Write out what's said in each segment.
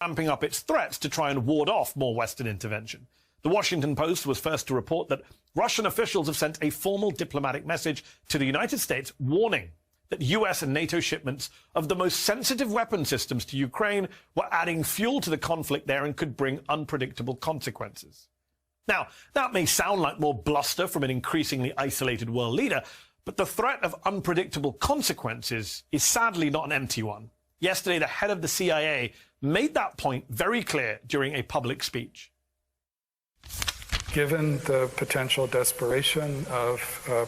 ramping up its threats to try and ward off more Western intervention. The Washington Post was first to report that Russian officials have sent a formal diplomatic message to the United States warning that US and NATO shipments of the most sensitive weapon systems to Ukraine were adding fuel to the conflict there and could bring unpredictable consequences. Now, that may sound like more bluster from an increasingly isolated world leader, but the threat of unpredictable consequences is sadly not an empty one. Yesterday, the head of the CIA made that point very clear during a public speech. Given the potential desperation of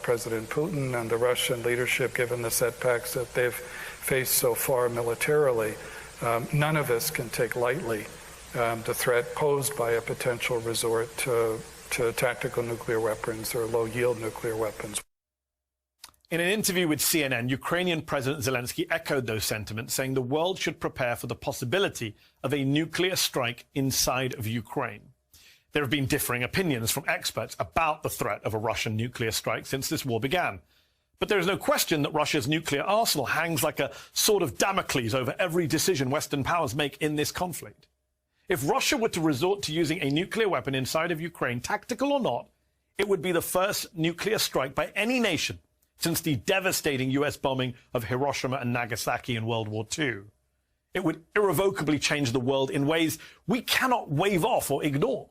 President Putin and the Russian leadership, given the setbacks that they've faced so far militarily, none of us can take lightly the threat posed by a potential resort to tactical nuclear weapons or low-yield nuclear weapons. In an interview with CNN, Ukrainian President Zelensky echoed those sentiments, saying the world should prepare for the possibility of a nuclear strike inside of Ukraine. There have been differing opinions from experts about the threat of a Russian nuclear strike since this war began. But there is no question that Russia's nuclear arsenal hangs like a sword of Damocles over every decision Western powers make in this conflict. If Russia were to resort to using a nuclear weapon inside of Ukraine, tactical or not, it would be the first nuclear strike by any nation since the devastating US bombing of Hiroshima and Nagasaki in World War II. It would irrevocably change the world in ways we cannot wave off or ignore.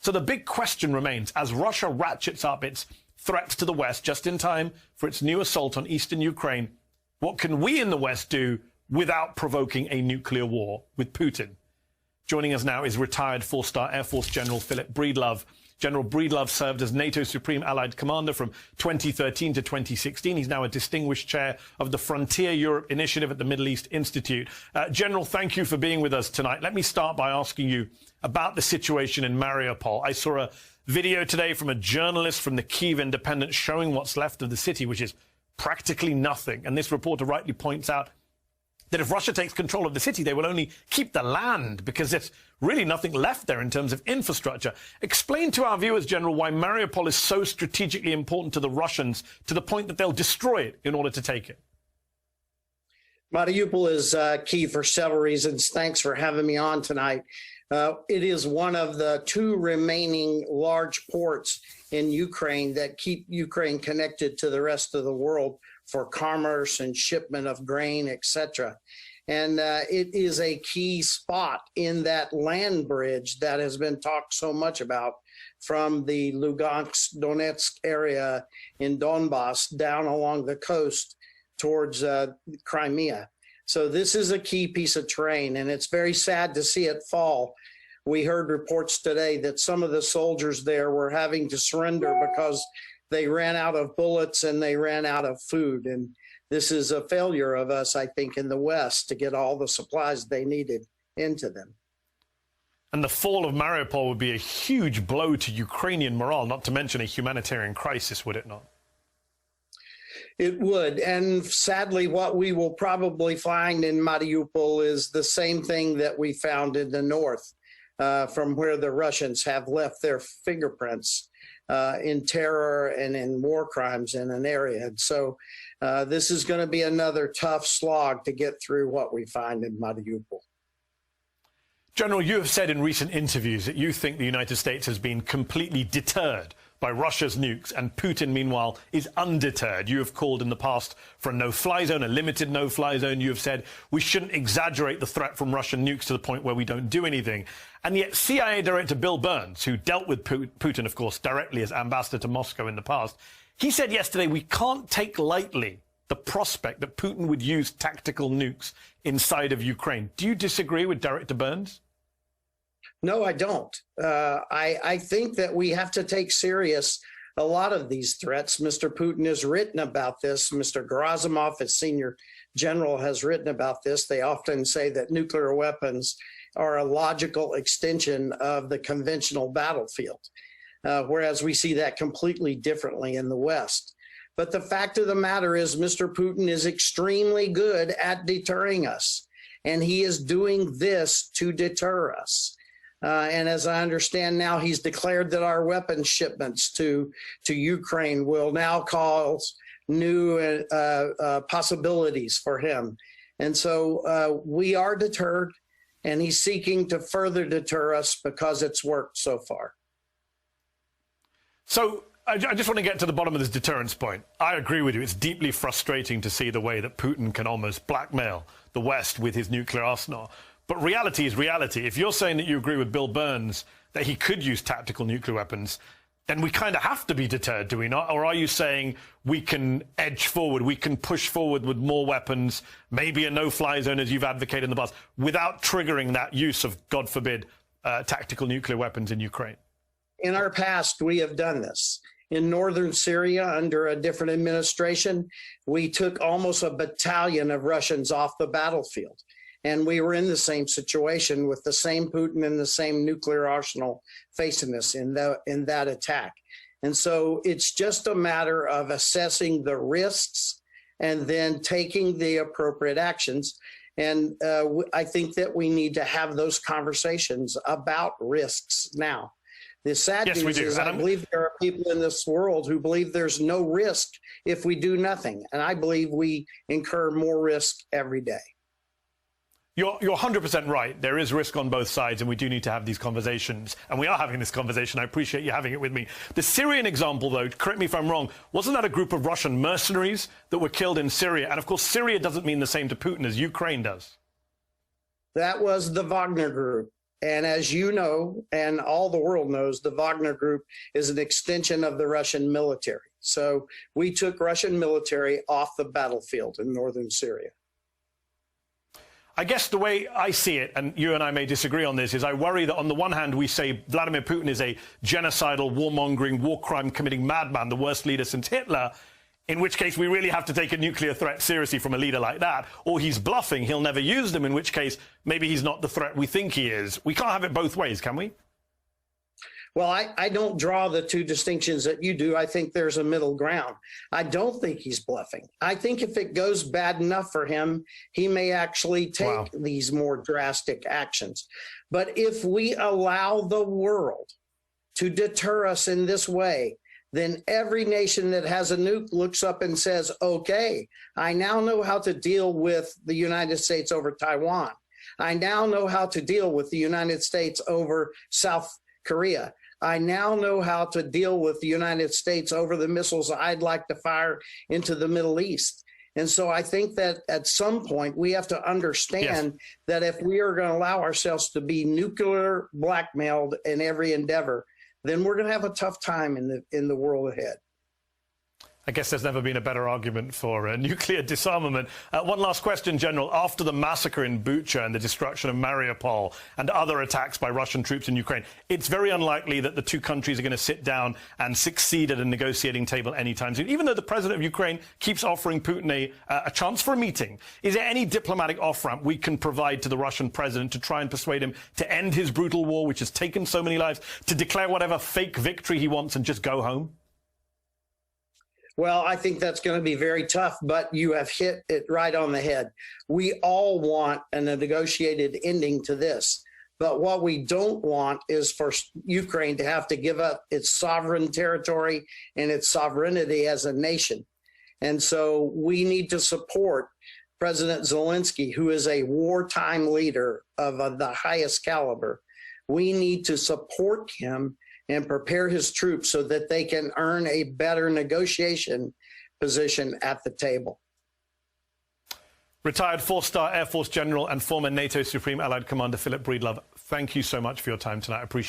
So the big question remains, as Russia ratchets up its threats to the West just in time for its new assault on eastern Ukraine, what can we in the West do without provoking a nuclear war with Putin? Joining us now is retired four-star Air Force General Philip Breedlove. General Breedlove served as NATO's Supreme Allied Commander from 2013 to 2016. He's now a distinguished chair of the Frontier Europe Initiative at the Middle East Institute. General, thank you for being with us tonight. Let me start by asking you about the situation in Mariupol. I saw a video today from a journalist from the Kyiv Independent showing what's left of the city, which is practically nothing. And this reporter rightly points out that if Russia takes control of the city, they will only keep the land because there's really nothing left there in terms of infrastructure. Explain to our viewers, General, why Mariupol is so strategically important to the Russians to the point that they'll destroy it in order to take it. Mariupol is key for several reasons. Thanks for having me on tonight. It is one of the two remaining large ports in Ukraine that keep Ukraine connected to the rest of the world for commerce and shipment of grain, etc. And it is a key spot in that land bridge that has been talked so much about from the Lugansk, Donetsk area in Donbass down along the coast towards Crimea. So this is a key piece of terrain, and it's very sad to see it fall. We heard reports today that some of the soldiers there were having to surrender because they ran out of bullets and they ran out of food. And this is a failure of us, I think, in the West to get all the supplies they needed into them. And the fall of Mariupol would be a huge blow to Ukrainian morale, not to mention a humanitarian crisis, would it not? It would. And sadly, what we will probably find in Mariupol is the same thing that we found in the north, from where the Russians have left their fingerprints in terror and in war crimes in an area. And so this is going to be another tough slog to get through what we find in Mariupol. General, you have said in recent interviews that you think the United States has been completely deterred by Russia's nukes, and Putin, meanwhile, is undeterred. You have called in the past for a no-fly zone, a limited no-fly zone. You have said we shouldn't exaggerate the threat from Russian nukes to the point where we don't do anything. And yet CIA Director Bill Burns, who dealt with Putin, of course, directly as ambassador to Moscow in the past, he said yesterday we can't take lightly the prospect that Putin would use tactical nukes inside of Ukraine. Do you disagree with Director Burns? No, I don't. I think that we have to take serious a lot of these threats. Mr. Putin has written about this. Mr. Gerasimov, as senior general, has written about this. They often say that nuclear weapons are a logical extension of the conventional battlefield, whereas we see that completely differently in the West. But the fact of the matter is Mr. Putin is extremely good at deterring us, and he is doing this to deter us. And as I understand now, he's declared that our weapons shipments to Ukraine will now cause new possibilities for him. And so we are deterred. and he's seeking to further deter us because it's worked so far. So I just want to get to the bottom of this deterrence point. I agree with you. It's deeply frustrating to see the way that Putin can almost blackmail the West with his nuclear arsenal. But reality is reality. If you're saying that you agree with Bill Burns that he could use tactical nuclear weapons, then we kind of have to be deterred, do we not? Or are you saying we can edge forward, we can push forward with more weapons, maybe a no-fly zone as you've advocated in the past, without triggering that use of, God forbid, tactical nuclear weapons in Ukraine? In our past, we have done this. In northern Syria, under a different administration, we took almost a battalion of Russians off the battlefield. And we were in the same situation with the same Putin and the same nuclear arsenal facing us in that attack. And so it's just a matter of assessing the risks and then taking the appropriate actions. And I think that we need to have those conversations about risks now. The sad news is I believe there are people in this world who believe there's no risk if we do nothing. And I believe we incur more risk every day. You're 100% right. There is risk on both sides, and we do need to have these conversations. And we are having this conversation. I appreciate you having it with me. The Syrian example, though, correct me if I'm wrong, wasn't that a group of Russian mercenaries that were killed in Syria? And, of course, Syria doesn't mean the same to Putin as Ukraine does. That was the Wagner Group. And as you know, and all the world knows, the Wagner Group is an extension of the Russian military. So we took Russian military off the battlefield in northern Syria. I guess the way I see it, and you and I may disagree on this, is I worry that on the one hand we say Vladimir Putin is a genocidal, warmongering, war crime committing madman, the worst leader since Hitler, in which case we really have to take a nuclear threat seriously from a leader like that, or he's bluffing, he'll never use them, in which case maybe he's not the threat we think he is. We can't have it both ways, can we? Well, I don't draw the two distinctions that you do. I think there's a middle ground. I don't think he's bluffing. I think if it goes bad enough for him, he may actually take these more drastic actions. But if we allow the world to deter us in this way, then every nation that has a nuke looks up and says, okay, I now know how to deal with the United States over Taiwan. I now know how to deal with the United States over South Korea. I now know how to deal with the United States over the missiles I'd like to fire into the Middle East. And so I think that at some point we have to understand that if we are going to allow ourselves to be nuclear blackmailed in every endeavor, then we're going to have a tough time in the world ahead. I guess there's never been a better argument for nuclear disarmament. One last question, General. After the massacre in Bucha and the destruction of Mariupol and other attacks by Russian troops in Ukraine, it's very unlikely that the two countries are going to sit down and succeed at a negotiating table anytime soon, even though the president of Ukraine keeps offering Putin a chance for a meeting. Is there any diplomatic off-ramp we can provide to the Russian president to try and persuade him to end his brutal war, which has taken so many lives, to declare whatever fake victory he wants and just go home? Well, I think that's going to be very tough, but you have hit it right on the head. We all want a negotiated ending to this. But what we don't want is for Ukraine to have to give up its sovereign territory and its sovereignty as a nation. And so we need to support President Zelensky, who is a wartime leader of the highest caliber. We need to support him and prepare his troops so that they can earn a better negotiation position at the table. Retired four-star Air Force General and former NATO Supreme Allied Commander Philip Breedlove, thank you so much for your time tonight. I appreciate it.